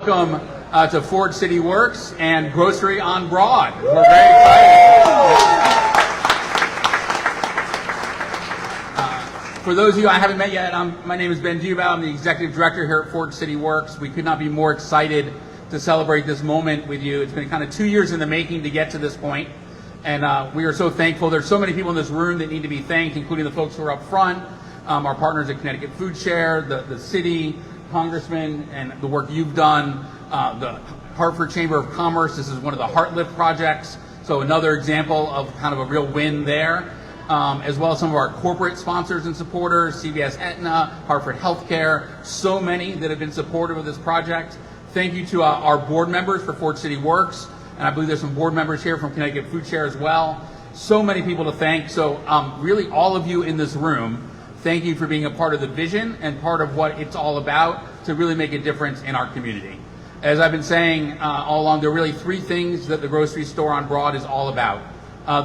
Welcome to Ford City Works and Grocery on Broad. We're very excited. For those of you I haven't met yet, my name is Ben Duba. I'm the Executive Director here at Ford City Works. We could not be more excited to celebrate this moment with you. It's been kind of 2 years in the making to get to this point, and we are so thankful. There's so many people in this room that need to be thanked, including the folks who are up front, our partners at Connecticut Foodshare, the city, Congressman, and the work you've done, the Hartford Chamber of Commerce. This is one of the Heartlift projects, so another example of kind of a real win there, as well as some of our corporate sponsors and supporters, CVS Aetna, Hartford Healthcare, so many that have been supportive of this project. Thank you to our board members for Ford City Works, and I believe there's some board members here from Connecticut Foodshare as well. So many people to thank, so really all of you in this room, thank you for being a part of the vision and part of what it's all about to really make a difference in our community. As I've been saying all along, there are really three things that the grocery store on Broad is all about.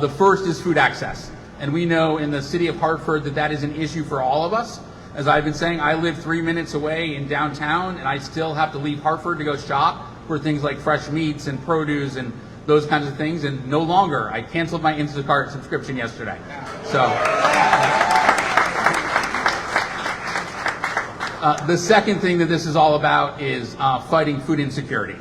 The first is food access. And we know in the city of Hartford that that is an issue for all of us. As I've been saying, I live 3 minutes away in downtown, and I still have to leave Hartford to go shop for things like fresh meats and produce and those kinds of things. And no longer. I canceled my Instacart subscription yesterday. So. The second thing that this is all about is fighting food insecurity.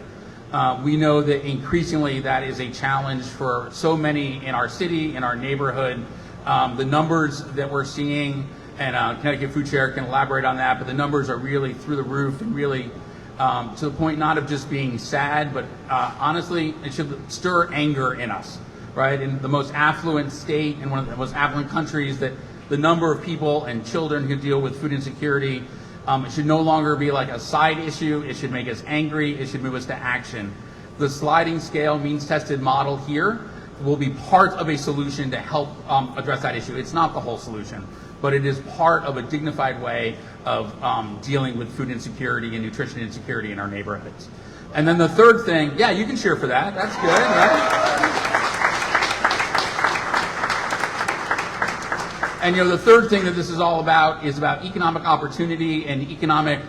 We know that increasingly that is a challenge for so many in our city, in our neighborhood. The numbers that we're seeing, and Connecticut Foodshare can elaborate on that, but the numbers are really through the roof and really to the point not of just being sad, but honestly, it should stir anger in us, right? In the most affluent state, in one of the most affluent countries, that the number of people and children who deal with food insecurity, it should no longer be like a side issue. It should make us angry. It should move us to action. The sliding scale means tested model here will be part of a solution to help address that issue. It's not the whole solution, but it is part of a dignified way of dealing with food insecurity and nutrition insecurity in our neighborhoods. And then the third thing, yeah, you can cheer for that. That's good, right? And the third thing that this is all about is about economic opportunity and economic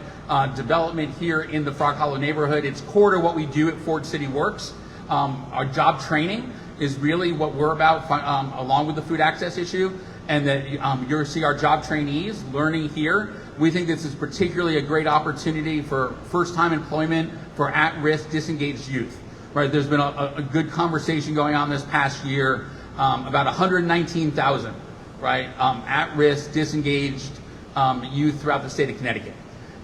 development here in the Frog Hollow neighborhood. It's core to what we do at Ford City Works. Our job training is really what we're about, along with the food access issue, and that you'll see our job trainees learning here. We think this is particularly a great opportunity for first-time employment for at-risk, disengaged youth. Right? There's been a good conversation going on this past year about 119,000. Right, at-risk, disengaged youth throughout the state of Connecticut.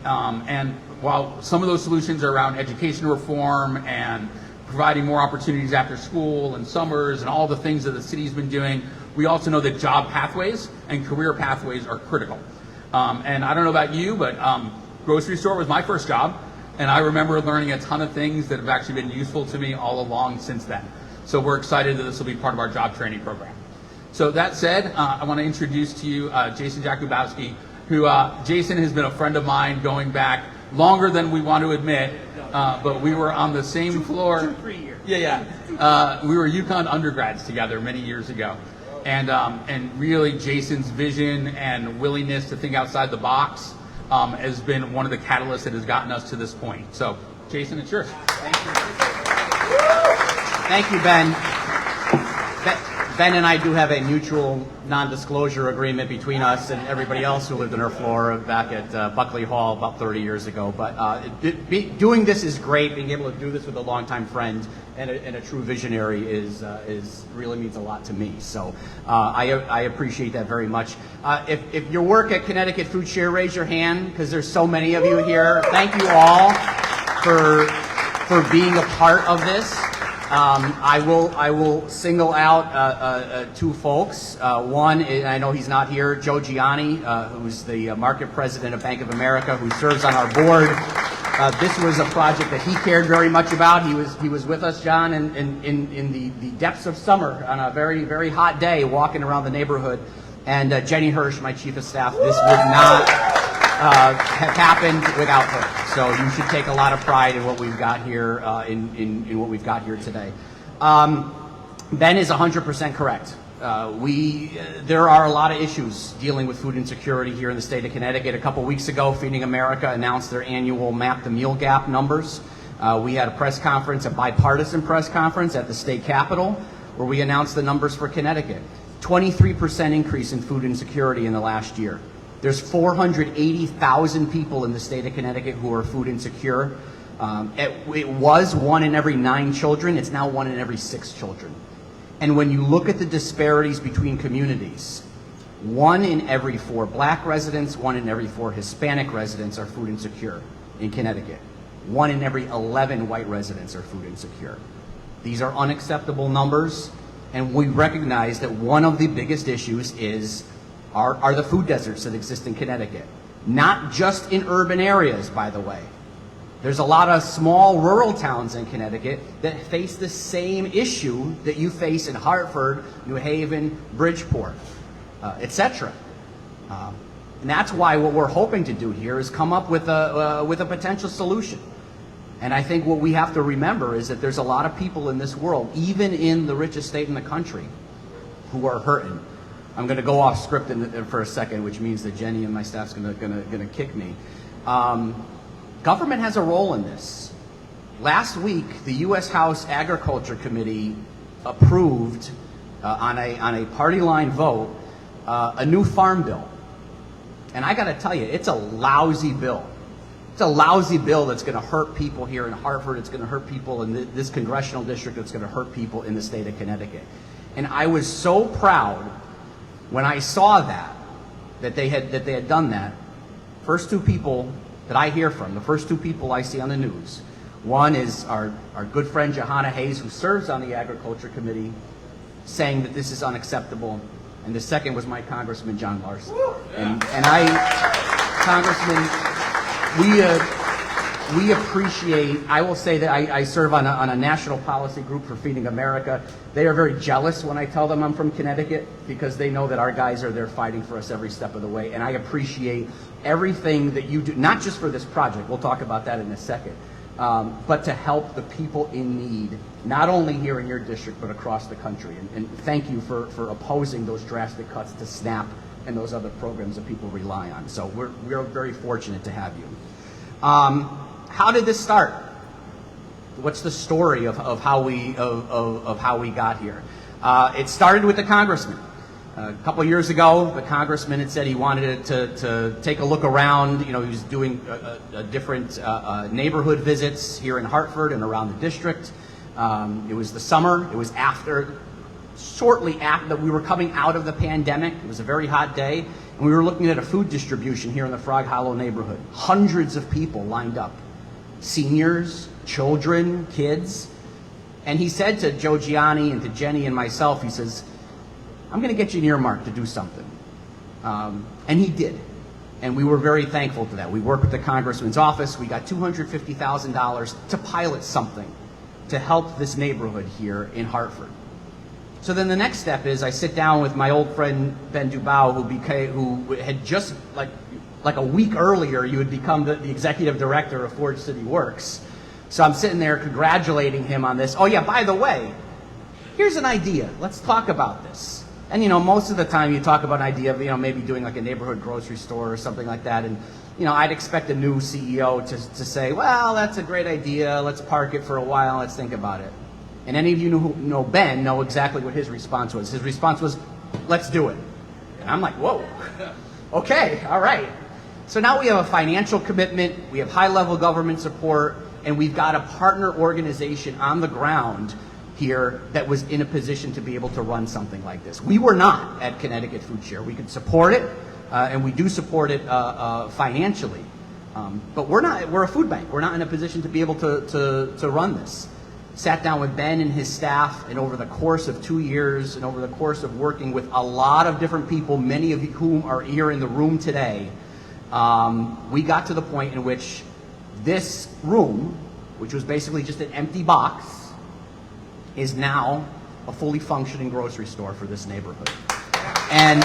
And while some of those solutions are around education reform and providing more opportunities after school and summers and all the things that the city's been doing, we also know that job pathways and career pathways are critical. And I don't know about you, but grocery store was my first job, and I remember learning a ton of things that have actually been useful to me all along since then. So we're excited that this will be part of our job training program. So that said, I want to introduce to you Jason Jakubowski, who Jason has been a friend of mine going back longer than we want to admit, but we were on the same floor. 2-3 years. Yeah. We were UConn undergrads together many years ago. And really Jason's vision and willingness to think outside the box has been one of the catalysts that has gotten us to this point. So, Jason, it's yours. Thank you. Thank you, Ben. Ben and I do have a mutual non-disclosure agreement between us and everybody else who lived on our floor back at Buckley Hall about 30 years ago. But doing this is great. Being able to do this with a longtime friend and a true visionary is really means a lot to me. So I appreciate that very much. If you work at Connecticut Foodshare, raise your hand because there's so many of you here. Thank you all for being a part of this. I will single out two folks. One, and I know he's not here, Joe Gianni, who's the market president of Bank of America, who serves on our board. This was a project that he cared very much about. He was with us, John, in the depths of summer on a very, very hot day, walking around the neighborhood. And Jenny Hirsch, my chief of staff, this would not have happened without her. So you should take a lot of pride in what we've got here, in what we've got here today. Ben is 100% correct. There are a lot of issues dealing with food insecurity here in the state of Connecticut. A couple weeks ago, Feeding America announced their annual Map the Meal Gap numbers. We had a press conference, a bipartisan press conference at the state capitol, where we announced the numbers for Connecticut. 23% increase in food insecurity in the last year. There's 480,000 people in the state of Connecticut who are food insecure. It was 1 in every 9 children. It's now 1 in every 6 children. And when you look at the disparities between communities, 1 in every 4 black residents, 1 in every 4 Hispanic residents are food insecure in Connecticut. 1 in every 11 white residents are food insecure. These are unacceptable numbers, and we recognize that one of the biggest issues are the food deserts that exist in Connecticut. Not just in urban areas, by the way. There's a lot of small rural towns in Connecticut that face the same issue that you face in Hartford, New Haven, Bridgeport, etc. And that's why what we're hoping to do here is come up with a potential solution. And I think what we have to remember is that there's a lot of people in this world, even in the richest state in the country, who are hurting. I'm going to go off script for a second, which means that Jenny and my staff's going to kick me. Government has a role in this. Last week, the U.S. House Agriculture Committee approved, on a party line vote, a new farm bill. And I got to tell you, it's a lousy bill. It's a lousy bill that's going to hurt people here in Hartford. It's going to hurt people in this congressional district. It's going to hurt people in the state of Connecticut. And I was so proud when I saw that they had done that. First 2 people that I hear from, the first 2 people I see on the news, one is our good friend Johanna Hayes, who serves on the Agriculture Committee, saying that this is unacceptable. And the second was my Congressman John Larson. And Congressman, we appreciate, I will say that I serve on a national policy group for Feeding America. They are very jealous when I tell them I'm from Connecticut, because they know that our guys are there fighting for us every step of the way. And I appreciate everything that you do, not just for this project, we'll talk about that in a second, but to help the people in need, not only here in your district, but across the country. And thank you for opposing those drastic cuts to SNAP and those other programs that people rely on. So we're very fortunate to have you. How did this start? What's the story of how we got here? It started with the congressman. A couple years ago, the congressman had said he wanted to take a look around. You know, he was doing different neighborhood visits here in Hartford and around the district. It was the summer. It was shortly after that we were coming out of the pandemic. It was a very hot day, and we were looking at a food distribution here in the Frog Hollow neighborhood. Hundreds of people lined up, seniors, children, kids. And he said to Joe Gianni and to Jenny and myself, he says, I'm going to get you an earmark to do something. And he did. And we were very thankful for that. We worked with the congressman's office. We got $250,000 to pilot something to help this neighborhood here in Hartford. So then the next step is I sit down with my old friend Ben Dubow, who had just, like a week earlier, you had become the executive director of Ford City Works. So I'm sitting there congratulating him on this. Oh yeah, by the way, here's an idea. Let's talk about this. And you know, most of the time you talk about an idea of, you know, maybe doing like a neighborhood grocery store or something like that. And you know, I'd expect a new CEO to say, well, that's a great idea. Let's park it for a while. Let's think about it. And any of you who know Ben know exactly what his response was. His response was, let's do it. And I'm like, whoa, okay, all right. So now we have a financial commitment, we have high-level government support, and we've got a partner organization on the ground here that was in a position to be able to run something like this. We were not at Connecticut Foodshare. We could support it, and we do support it financially. But we're a food bank. We're not in a position to be able to run this. Sat down with Ben and his staff, and over the course of 2 years, and over the course of working with a lot of different people, many of whom are here in the room today, we got to the point in which this room, which was basically just an empty box, is now a fully functioning grocery store for this neighborhood. And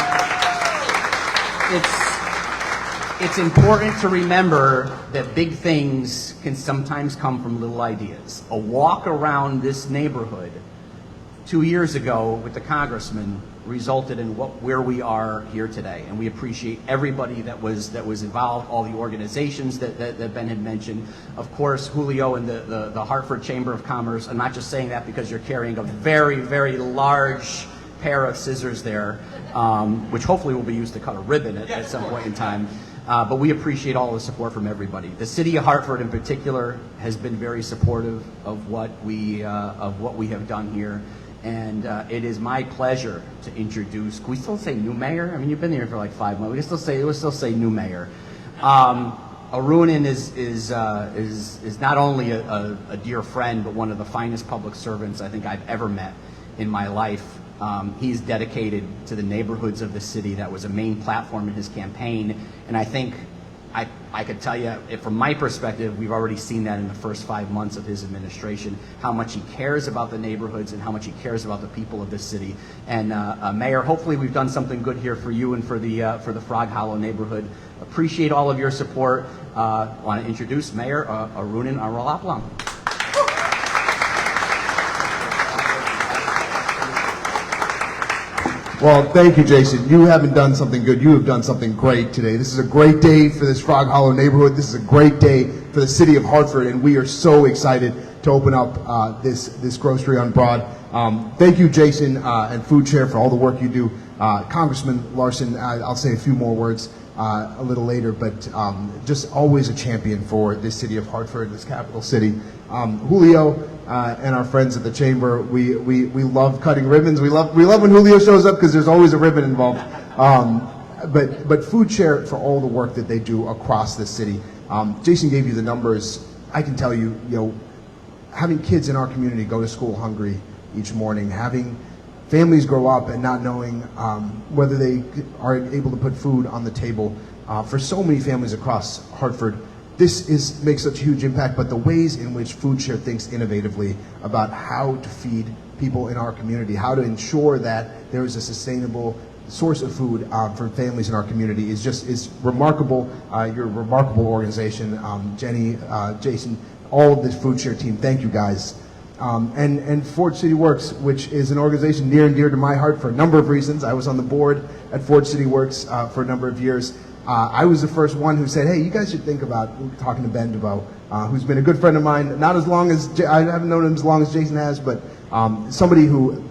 it's important to remember that big things can sometimes come from little ideas. A walk around this neighborhood 2 years ago with the congressman resulted in where we are here today. And we appreciate everybody that was involved, all the organizations that Ben had mentioned. Of course, Julio and the Hartford Chamber of Commerce. I'm not just saying that because you're carrying a very, very large pair of scissors there, which hopefully will be used to cut a ribbon at some point in time. But we appreciate all the support from everybody. The city of Hartford in particular has been very supportive of what we have done here. And it is my pleasure to introduce, can we still say new mayor? I mean, you've been here for like 5 months. We'll still say new mayor. Arunan is not only a dear friend, but one of the finest public servants I think I've ever met in my life. He's dedicated to the neighborhoods of the city. That was a main platform in his campaign. And I think I could tell you, from my perspective, we've already seen that in the first 5 months of his administration, how much he cares about the neighborhoods and how much he cares about the people of this city. And Mayor, hopefully we've done something good here for you and for the Frog Hollow neighborhood. Appreciate all of your support. Want to introduce Mayor Arunan Arulampalam. Well, thank you, Jason. You haven't done something good. You have done something great today. This is a great day for this Frog Hollow neighborhood. This is a great day for the city of Hartford, and we are so excited to open up this grocery on Broad. Thank you, Jason, and Foodshare for all the work you do. Congressman Larson, I'll say a few more words a little later, but just always a champion for this city of Hartford, this capital city. Julio and our friends at the chamber, we love cutting ribbons. We love when Julio shows up because there's always a ribbon involved. But Foodshare for all the work that they do across the city. Jason gave you the numbers. I can tell you, having kids in our community go to school hungry each morning, having families grow up and not knowing whether they are able to put food on the table. For so many families across Hartford, this makes such a huge impact, but the ways in which Foodshare thinks innovatively about how to feed people in our community, how to ensure that there is a sustainable source of food for families in our community is remarkable. You're a remarkable organization. Jenny, Jason, all of this Foodshare team, thank you guys. And Ford City Works, which is an organization near and dear to my heart for a number of reasons. I was on the board at Ford City Works for a number of years. I was the first one who said, hey, you guys should think about talking to Ben DeVoe, who's been a good friend of mine, not as long as, I haven't known him as long as Jason has, but somebody who,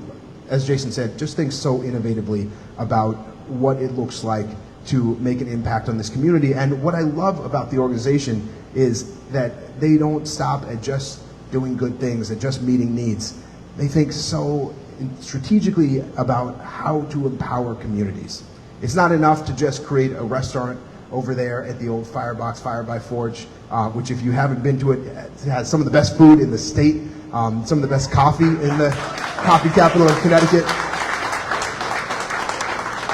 as Jason said, just thinks so innovatively about what it looks like to make an impact on this community. And what I love about the organization is that they don't stop at just doing good things, at just meeting needs. They think so strategically about how to empower communities. It's not enough to just create a restaurant over there at the old Firebox, Fire by Forge, which if you haven't been to it, it has some of the best food in the state, some of the best coffee in the coffee capital of Connecticut.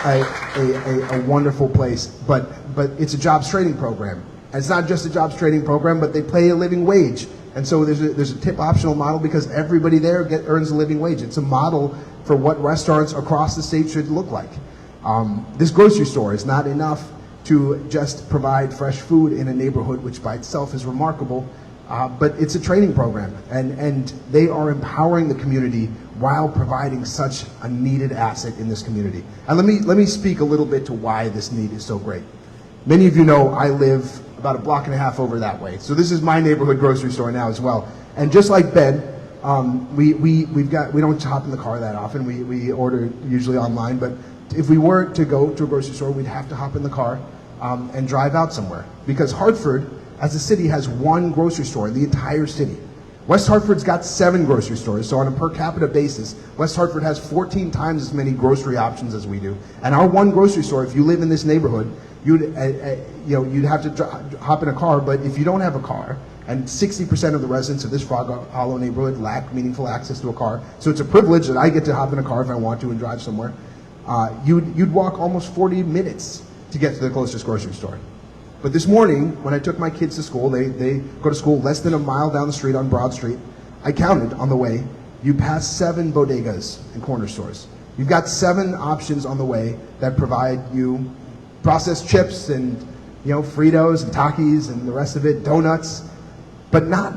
A wonderful place, but it's a jobs training program. And it's not just a jobs training program, but they pay a living wage. And so there's a tip optional model because everybody there earns a living wage. It's a model for what restaurants across the state should look like. This grocery store is not enough to just provide fresh food in a neighborhood, which by itself is remarkable, but it's a training program, and they are empowering the community while providing such a needed asset in this community. And let me speak a little bit to why this need is so great. Many of you know I live about a block and a half over that way, so this is my neighborhood grocery store now as well. And just like Ben, we don't shop in the car that often. We order usually online, but if we were to go to a grocery store, we'd have to hop in the car and drive out somewhere, because Hartford, as a city, has one grocery store in the entire city. West Hartford's got 7 grocery stores, so on a per capita basis, West Hartford has 14 times as many grocery options as we do. And our one grocery store, if you live in this neighborhood, you'd have to hop in a car. But if you don't have a car, and 60% of the residents of this Frog Hollow neighborhood lack meaningful access to a car, so it's a privilege that I get to hop in a car if I want to and drive somewhere. You'd walk almost 40 minutes to get to the closest grocery store. But this morning, when I took my kids to school, they go to school less than a mile down the street on Broad Street. I counted on the way. You pass 7 bodegas and corner stores. You've got 7 options on the way that provide you processed chips and Fritos and Takis and the rest of it, donuts, but not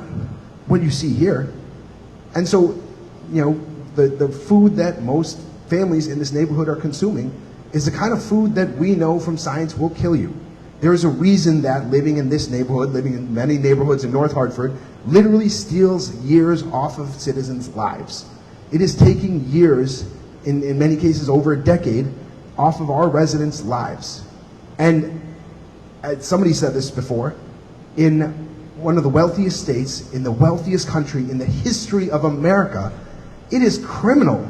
what you see here. And so, the food that most families in this neighborhood are consuming is the kind of food that we know from science will kill you. There is a reason that living in this neighborhood, living in many neighborhoods in North Hartford, literally steals years off of citizens' lives. It is taking years, in many cases over a decade, off of our residents' lives. And somebody said this before, in one of the wealthiest states, in the wealthiest country in the history of America, it is criminal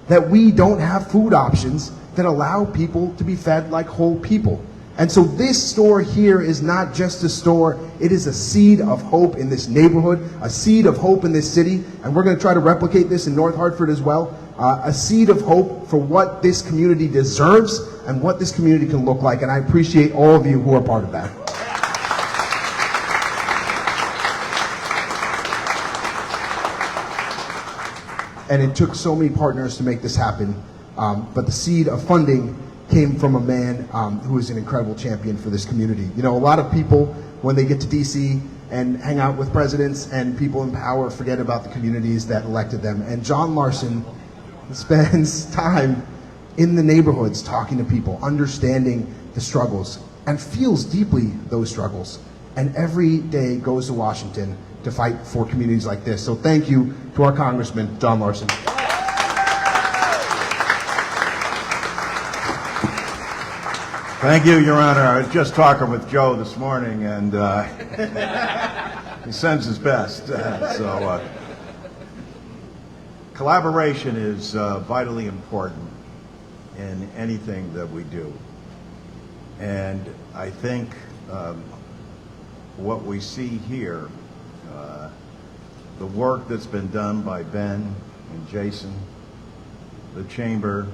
that we don't have food options that allow people to be fed like whole people. And so this store here is not just a store, it is a seed of hope in this neighborhood, a seed of hope in this city, and we're going to try to replicate this in North Hartford as well, a seed of hope for what this community deserves and what this community can look like, and I appreciate all of you who are part of that. And it took so many partners to make this happen, but the seed of funding came from a man who is an incredible champion for this community. You know, a lot of people, when they get to DC and hang out with presidents and people in power, forget about the communities that elected them. And John Larson spends time in the neighborhoods talking to people, understanding the struggles, and feels deeply those struggles. And every day goes to Washington to fight for communities like this. So thank you to our Congressman, John Larson. Thank you, Your Honor. I was just talking with Joe this morning, and he sends his best. Collaboration is vitally important in anything that we do. And I think what we see here, the work that's been done by Ben and Jason, the Chamber,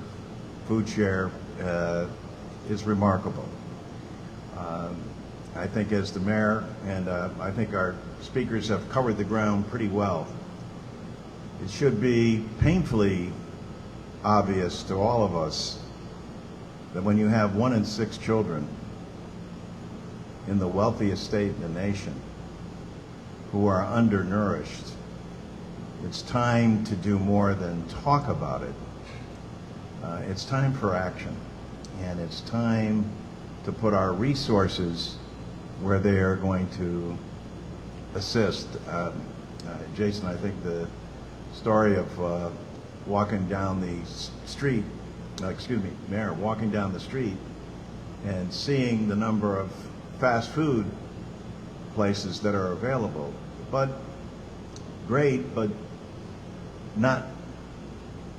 Foodshare, is remarkable. I think as the mayor, and I think our speakers have covered the ground pretty well, it should be painfully obvious to all of us that when you have 1 in 6 children in the wealthiest state in the nation who are undernourished, it's time to do more than talk about it. It's time for action. And it's time to put our resources where they are going to assist. Jason, I think the story of walking down the street, Mayor, walking down the street and seeing the number of fast food places that are available, but great, but not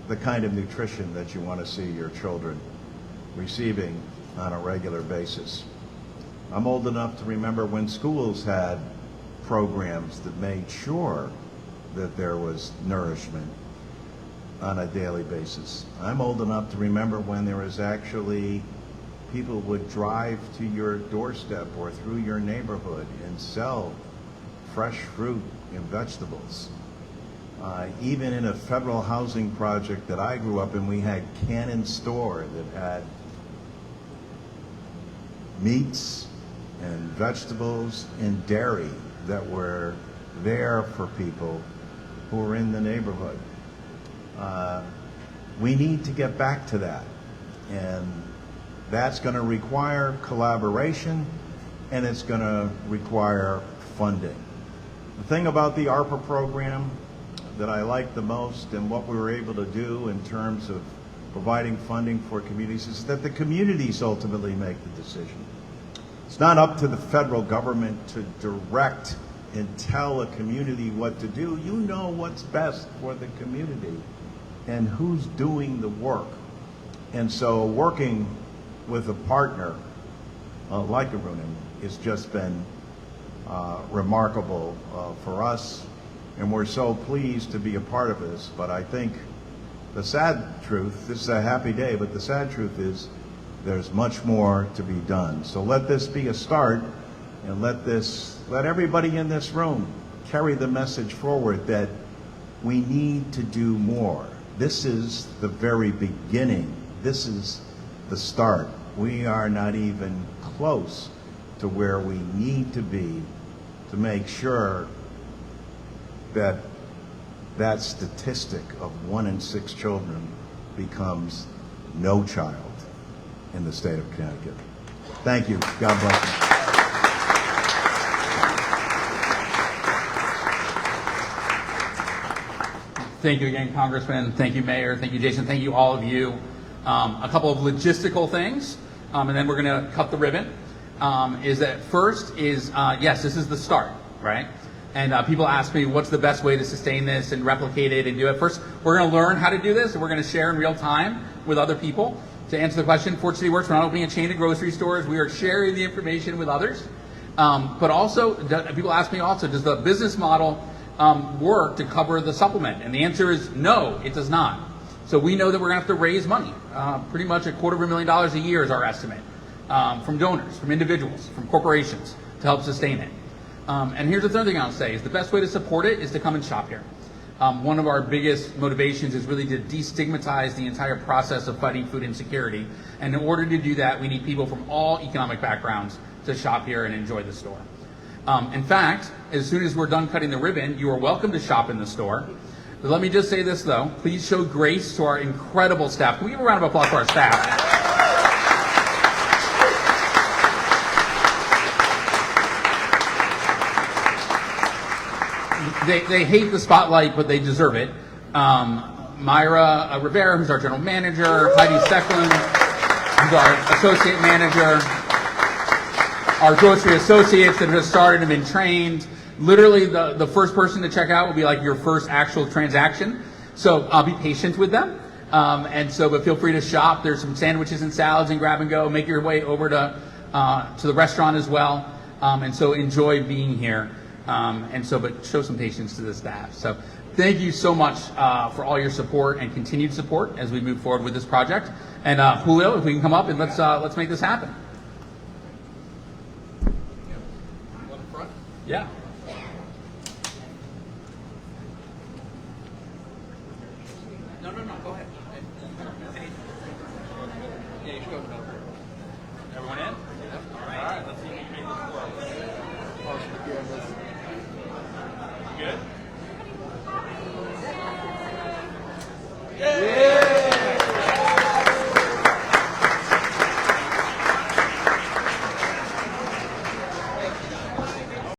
the kind of nutrition that you want to see your children receiving on a regular basis. I'm old enough to remember when schools had programs that made sure that there was nourishment on a daily basis. I'm old enough to remember when there was actually people would drive to your doorstep or through your neighborhood and sell fresh fruit and vegetables. Even in a federal housing project that I grew up in, we had Cannon Store that had meats and vegetables and dairy that were there for people who were in the neighborhood. We need to get back to that, and that's going to require collaboration, and it's going to require funding. The thing about the ARPA program that I like the most and what we were able to do in terms of providing funding for communities is that the communities ultimately make the decision. It's not up to the federal government to direct and tell a community what to do. You know what's best for the community and who's doing the work. And so working with a partner like Arunan has just been remarkable for us, and we're so pleased to be a part of this. But I think the sad truth, this is a happy day, but the sad truth is there's much more to be done. So let this be a start, and let everybody in this room carry the message forward that we need to do more. This is the very beginning. This is the start. We are not even close to where we need to be to make sure that that statistic of 1 in 6 children becomes no child in the state of Connecticut. Thank you. God bless you. Thank you again, Congressman. Thank you, Mayor. Thank you, Jason. Thank you, all of you. A couple of logistical things, and then we're going to cut the ribbon. Is that first is, yes, this is the start, right? And people ask me, what's the best way to sustain this and replicate it and do it? First, we're going to learn how to do this, and we're going to share in real time with other people. To answer the question, Fort City Works, we're not opening a chain of grocery stores. We are sharing the information with others. But also, people ask me also, does the business model work to cover the supplement? And the answer is no, it does not. So we know that we're going to have to raise money. Pretty much $250,000 a year is our estimate, from donors, from individuals, from corporations to help sustain it. And here's the third thing I'll say is the best way to support it is to come and shop here. One of our biggest motivations is really to destigmatize the entire process of fighting food insecurity. And in order to do that, we need people from all economic backgrounds to shop here and enjoy the store. In fact, as soon as we're done cutting the ribbon, you are welcome to shop in the store. But let me just say this, though. Please show grace to our incredible staff. Can we give a round of applause for our staff? They hate the spotlight, but they deserve it. Myra Rivera, who's our general manager, Heidi Stecklin, who's our associate manager, our grocery associates that have started and been trained. Literally, the first person to check out will be like your first actual transaction. So I'll be patient with them. But feel free to shop. There's some sandwiches and salads and grab and go. Make your way over to the restaurant as well. And so enjoy being here. But show some patience to the staff. So thank you so much for all your support and continued support as we move forward with this project. And Julio, if we can come up and let's make this happen. Yeah. No, go ahead. Yeah, you should go. Everyone in? Yep. All right. Let's see if we can make this work. Good?